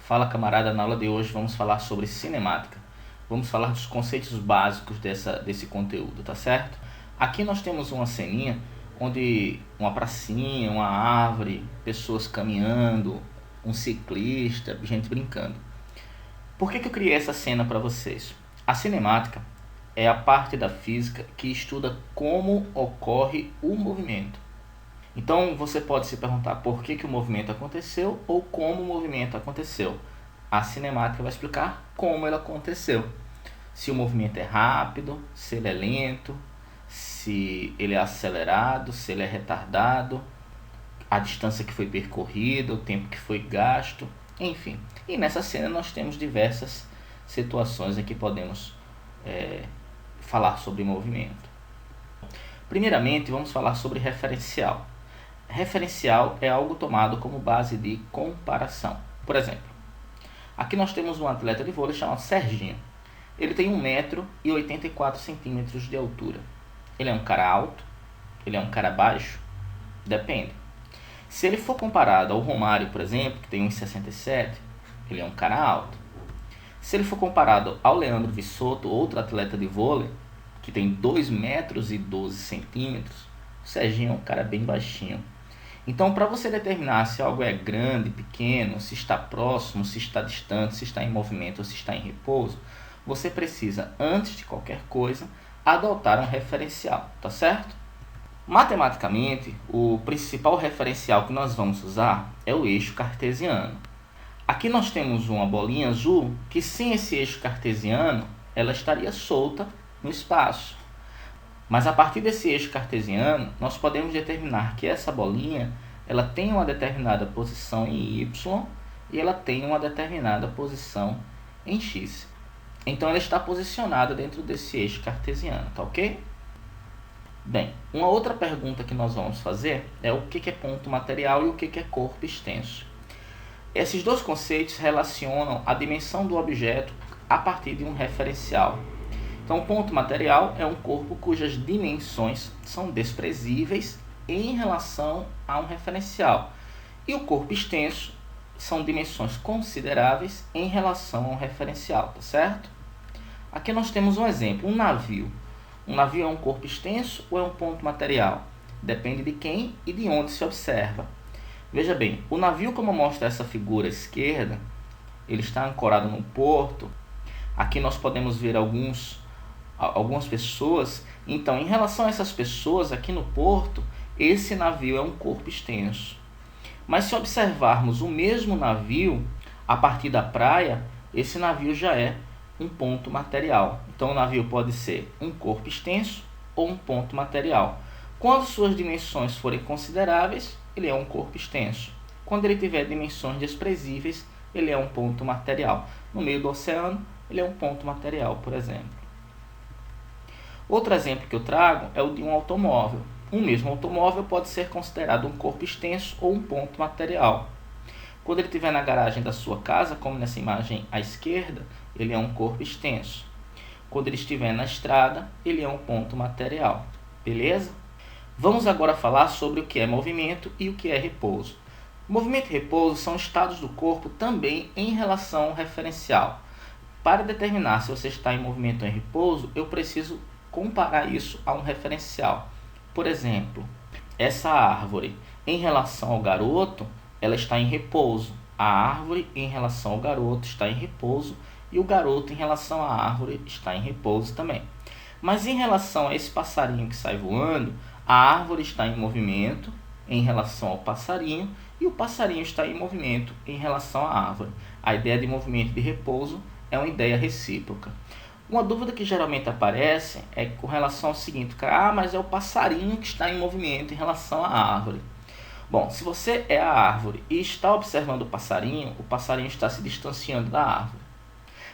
Fala camarada, na aula de hoje vamos falar sobre cinemática. Vamos falar dos conceitos básicos desse conteúdo, tá certo? Aqui nós temos uma ceninha onde uma pracinha, uma árvore, pessoas caminhando, um ciclista, gente brincando. Por que eu criei essa cena para vocês? A cinemática é a parte da física que estuda como ocorre o movimento. Então você pode se perguntar por que o movimento aconteceu ou como o movimento aconteceu. A cinemática vai explicar como ele aconteceu. Se o movimento é rápido, se ele é lento, se ele é acelerado, se ele é retardado, a distância que foi percorrida, o tempo que foi gasto, enfim. E nessa cena nós temos diversas situações em que podemos falar sobre movimento. Primeiramente, vamos falar sobre referencial. Referencial é algo tomado como base de comparação. Por exemplo, aqui nós temos um atleta de vôlei chamado Serginho. Ele tem 1,84 m de altura. Ele é um cara alto? Ele é um cara baixo? Depende. Se ele for comparado ao Romário, por exemplo, que tem 1,67 m, ele é um cara alto. Se ele for comparado ao Leandro Vissotto, outro atleta de vôlei, que tem 2,12 m, o Serginho é um cara bem baixinho. Então, para você determinar se algo é grande, pequeno, se está próximo, se está distante, se está em movimento ou se está em repouso, você precisa, antes de qualquer coisa, adotar um referencial, tá certo? Matematicamente, o principal referencial que nós vamos usar é o eixo cartesiano. Aqui nós temos uma bolinha azul que, sem esse eixo cartesiano, ela estaria solta no espaço. Mas a partir desse eixo cartesiano, nós podemos determinar que essa bolinha ela tem uma determinada posição em Y e ela tem uma determinada posição em X. Então ela está posicionada dentro desse eixo cartesiano, tá ok? Bem, uma outra pergunta que nós vamos fazer é o que é ponto material e o que é corpo extenso. Esses dois conceitos relacionam a dimensão do objeto a partir de um referencial. Então, o ponto material é um corpo cujas dimensões são desprezíveis em relação a um referencial. E o corpo extenso são dimensões consideráveis em relação a um referencial, tá certo? Aqui nós temos um exemplo, um navio. Um navio é um corpo extenso ou é um ponto material? Depende de quem e de onde se observa. Veja bem, o navio, como mostra essa figura à esquerda, ele está ancorado num porto. Aqui nós podemos ver algumas pessoas. Então, em relação a essas pessoas aqui no porto, esse navio é um corpo extenso. Mas se observarmos o mesmo navio a partir da praia, esse navio já é um ponto material. Então, o navio pode ser um corpo extenso ou um ponto material. Quando suas dimensões forem consideráveis, ele é um corpo extenso. Quando ele tiver dimensões desprezíveis, ele é um ponto material. No meio do oceano, ele é um ponto material, por exemplo. Outro exemplo que eu trago é o de um automóvel. Um mesmo automóvel pode ser considerado um corpo extenso ou um ponto material. Quando ele estiver na garagem da sua casa, como nessa imagem à esquerda, ele é um corpo extenso. Quando ele estiver na estrada, ele é um ponto material. Beleza? Vamos agora falar sobre o que é movimento e o que é repouso. Movimento e repouso são estados do corpo também em relação ao referencial. Para determinar se você está em movimento ou em repouso, eu preciso comparar isso a um referencial. Por exemplo, essa árvore em relação ao garoto, ela está em repouso. A árvore em relação ao garoto está em repouso e o garoto em relação à árvore está em repouso também. Mas em relação a esse passarinho que sai voando, a árvore está em movimento em relação ao passarinho e o passarinho está em movimento em relação à árvore. A ideia de movimento e de repouso é uma ideia recíproca. Uma dúvida que geralmente aparece é com relação ao seguinte, mas é o passarinho que está em movimento em relação à árvore. Bom, se você é a árvore e está observando o passarinho está se distanciando da árvore.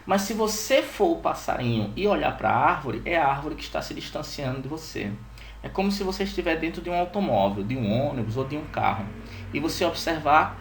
Mas se você for o passarinho e olhar para a árvore, é a árvore que está se distanciando de você. É como se você estiver dentro de um automóvel, de um ônibus ou de um carro. E você observar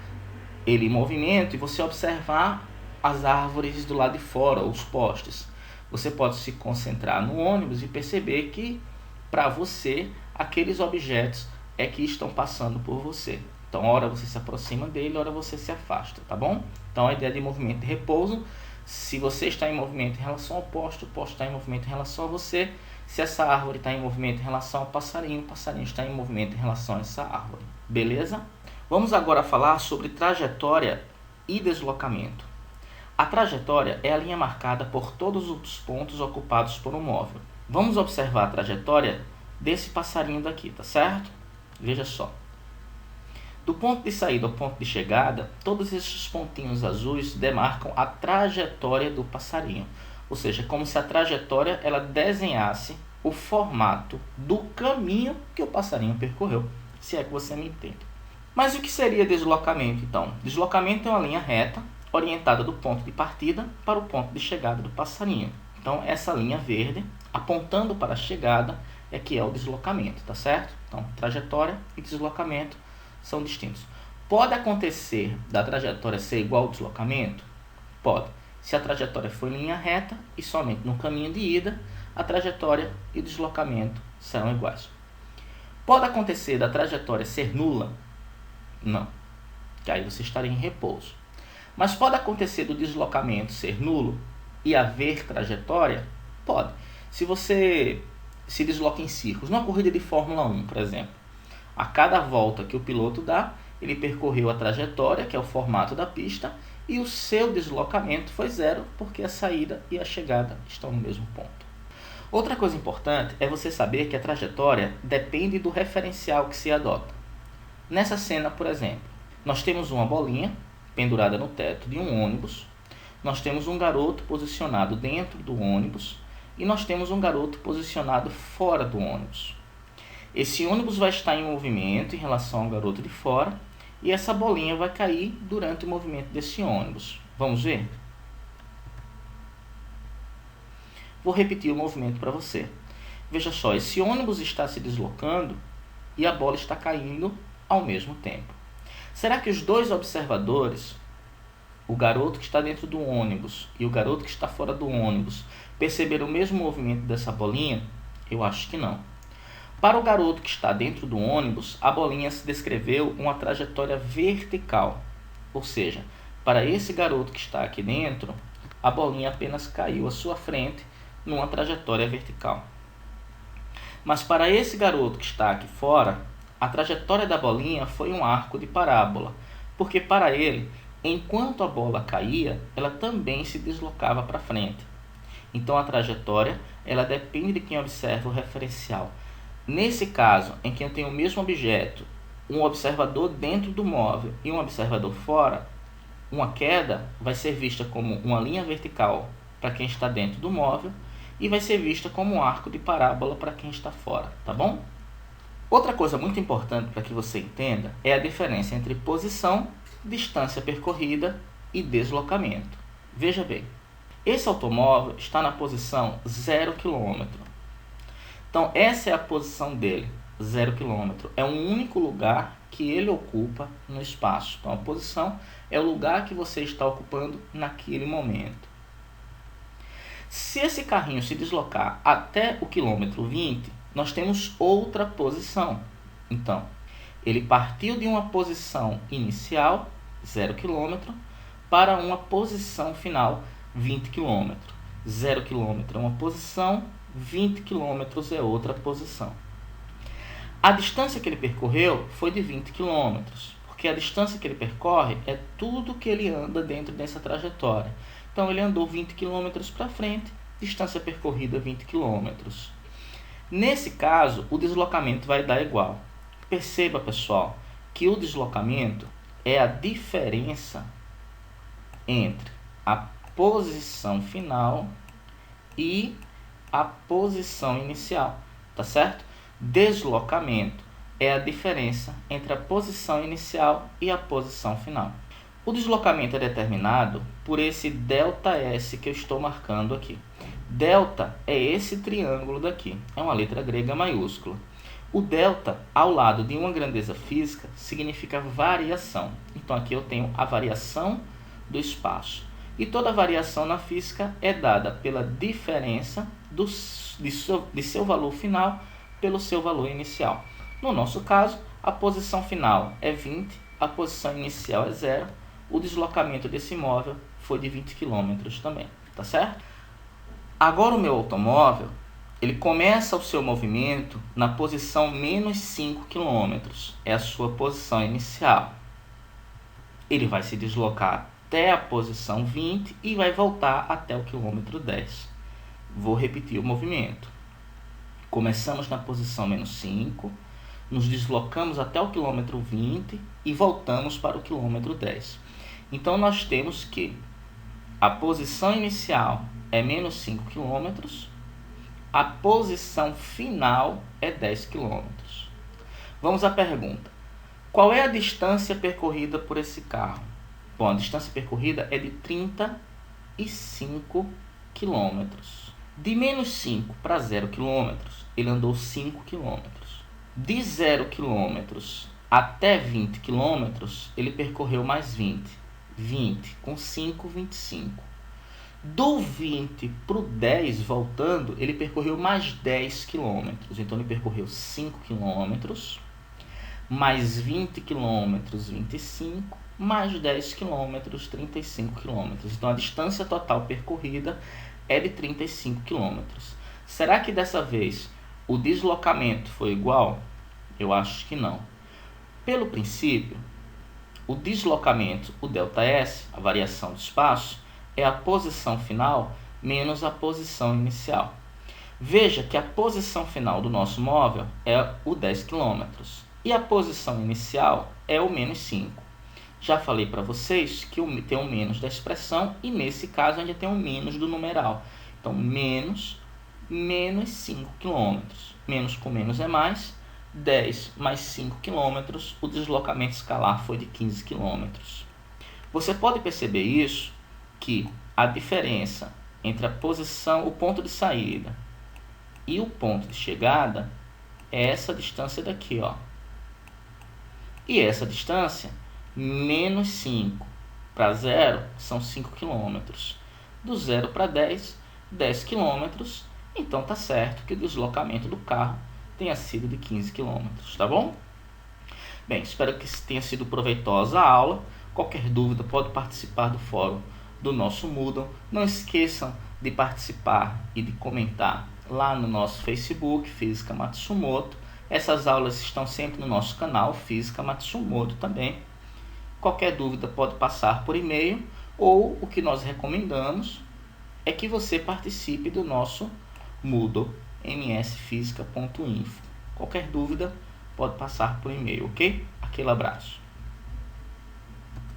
ele em movimento e você observar as árvores do lado de fora, os postes. Você pode se concentrar no ônibus e perceber que, para você, aqueles objetos é que estão passando por você. Então, ora você se aproxima dele, ora você se afasta, tá bom? Então a ideia de movimento de repouso, se você está em movimento em relação ao poste, o poste está em movimento em relação a você. Se essa árvore está em movimento em relação ao passarinho, o passarinho está em movimento em relação a essa árvore. Beleza? Vamos agora falar sobre trajetória e deslocamento. A trajetória é a linha marcada por todos os pontos ocupados por um móvel. Vamos observar a trajetória desse passarinho daqui, tá certo? Veja só. Do ponto de saída ao ponto de chegada, todos esses pontinhos azuis demarcam a trajetória do passarinho. Ou seja, como se a trajetória ela desenhasse o formato do caminho que o passarinho percorreu, se é que você me entende. Mas o que seria deslocamento, então? Deslocamento é uma linha reta, orientada do ponto de partida para o ponto de chegada do passarinho. Então, essa linha verde, apontando para a chegada, é que é o deslocamento, tá certo? Então, trajetória e deslocamento são distintos. Pode acontecer da trajetória ser igual ao deslocamento? Pode. Se a trajetória for em linha reta e somente no caminho de ida, a trajetória e o deslocamento serão iguais. Pode acontecer da trajetória ser nula? Não. Que aí você estaria em repouso. Mas pode acontecer do deslocamento ser nulo e haver trajetória? Pode. Se você se desloca em círculos, numa corrida de Fórmula 1, por exemplo, a cada volta que o piloto dá, ele percorreu a trajetória, que é o formato da pista, e o seu deslocamento foi zero, porque a saída e a chegada estão no mesmo ponto. Outra coisa importante é você saber que a trajetória depende do referencial que se adota. Nessa cena, por exemplo, nós temos uma bolinha pendurada no teto de um ônibus, nós temos um garoto posicionado dentro do ônibus e nós temos um garoto posicionado fora do ônibus. Esse ônibus vai estar em movimento em relação ao garoto de fora e essa bolinha vai cair durante o movimento desse ônibus. Vamos ver? Vou repetir o movimento para você. Veja só, esse ônibus está se deslocando e a bola está caindo ao mesmo tempo. Será que os dois observadores, o garoto que está dentro do ônibus e o garoto que está fora do ônibus, perceberam o mesmo movimento dessa bolinha? Eu acho que não. Para o garoto que está dentro do ônibus, a bolinha se descreveu uma trajetória vertical. Ou seja, para esse garoto que está aqui dentro, a bolinha apenas caiu à sua frente numa trajetória vertical. Mas para esse garoto que está aqui fora, a trajetória da bolinha foi um arco de parábola, porque para ele, enquanto a bola caía, ela também se deslocava para frente. Então a trajetória, ela depende de quem observa o referencial. Nesse caso, em que eu tenho o mesmo objeto, um observador dentro do móvel e um observador fora, uma queda vai ser vista como uma linha vertical para quem está dentro do móvel e vai ser vista como um arco de parábola para quem está fora, tá bom? Outra coisa muito importante para que você entenda é a diferença entre posição, distância percorrida e deslocamento. Veja bem, esse automóvel está na posição 0 km. Então, essa é a posição dele, 0 km. É um único lugar que ele ocupa no espaço. Então, a posição é o lugar que você está ocupando naquele momento. Se esse carrinho se deslocar até o quilômetro 20, nós temos outra posição. Então, ele partiu de uma posição inicial, 0 km, para uma posição final, 20 km. 0 km é uma posição, 20 km é outra posição. A distância que ele percorreu foi de 20 km, porque a distância que ele percorre é tudo que ele anda dentro dessa trajetória. Então, ele andou 20 km para frente, distância percorrida 20 km. Nesse caso, o deslocamento vai dar igual. Perceba, pessoal, que o deslocamento é a diferença entre a posição final e a posição inicial, tá certo? Deslocamento é a diferença entre a posição inicial e a posição final. O deslocamento é determinado por esse ΔS que eu estou marcando aqui. Delta é esse triângulo daqui, é uma letra grega maiúscula. O delta, ao lado de uma grandeza física, significa variação. Então aqui eu tenho a variação do espaço. E toda variação na física é dada pela diferença de seu valor final pelo seu valor inicial. No nosso caso, a posição final é 20, a posição inicial é 0, o deslocamento desse móvel foi de 20 km também, tá certo? Agora o meu automóvel, ele começa o seu movimento na posição menos 5 km, é a sua posição inicial. Ele vai se deslocar até a posição 20 e vai voltar até o quilômetro 10. Vou repetir o movimento. Começamos na posição menos 5, nos deslocamos até o quilômetro 20 e voltamos para o quilômetro 10. Então, nós temos que a posição inicial é menos 5 km, a posição final é 10 km. Vamos à pergunta. Qual é a distância percorrida por esse carro? Bom, a distância percorrida é de 35 km. De menos 5 para 0 km, ele andou 5 km. De 0 km até 20 km, ele percorreu mais 20. 20 com 5, 25. Do 20 para o 10, voltando, ele percorreu mais 10 km. Então, ele percorreu 5 km, mais 20 km, 25, mais 10 km, 35 km. Então, a distância total percorrida é de 35 km. Será que dessa vez o deslocamento foi igual? Eu acho que não. Pelo princípio, o deslocamento, o ΔS, a variação do espaço, é a posição final menos a posição inicial. Veja que a posição final do nosso móvel é o 10 km e a posição inicial é o menos 5. Já falei para vocês que tem um menos da expressão e nesse caso ainda tem um menos do numeral. Então, menos 5 km. Menos com menos é mais. 10 mais 5 km, o deslocamento escalar foi de 15 km. Você pode perceber isso, que a diferença entre a posição, o ponto de saída e o ponto de chegada é essa distância daqui, ó. E essa distância, menos 5 para 0, são 5 km. Do 0 para 10, 10 km. Então, tá certo que o deslocamento do carro tenha sido de 15 km, tá bom? Bem, espero que tenha sido proveitosa a aula. Qualquer dúvida pode participar do fórum do nosso Moodle. Não esqueçam de participar e de comentar lá no nosso Facebook, Física Matsumoto. Essas aulas estão sempre no nosso canal, Física Matsumoto também. Qualquer dúvida pode passar por e-mail, ou o que nós recomendamos é que você participe do nosso Moodle, msfisica.info. Qualquer dúvida pode passar por e-mail, ok? Aquele abraço.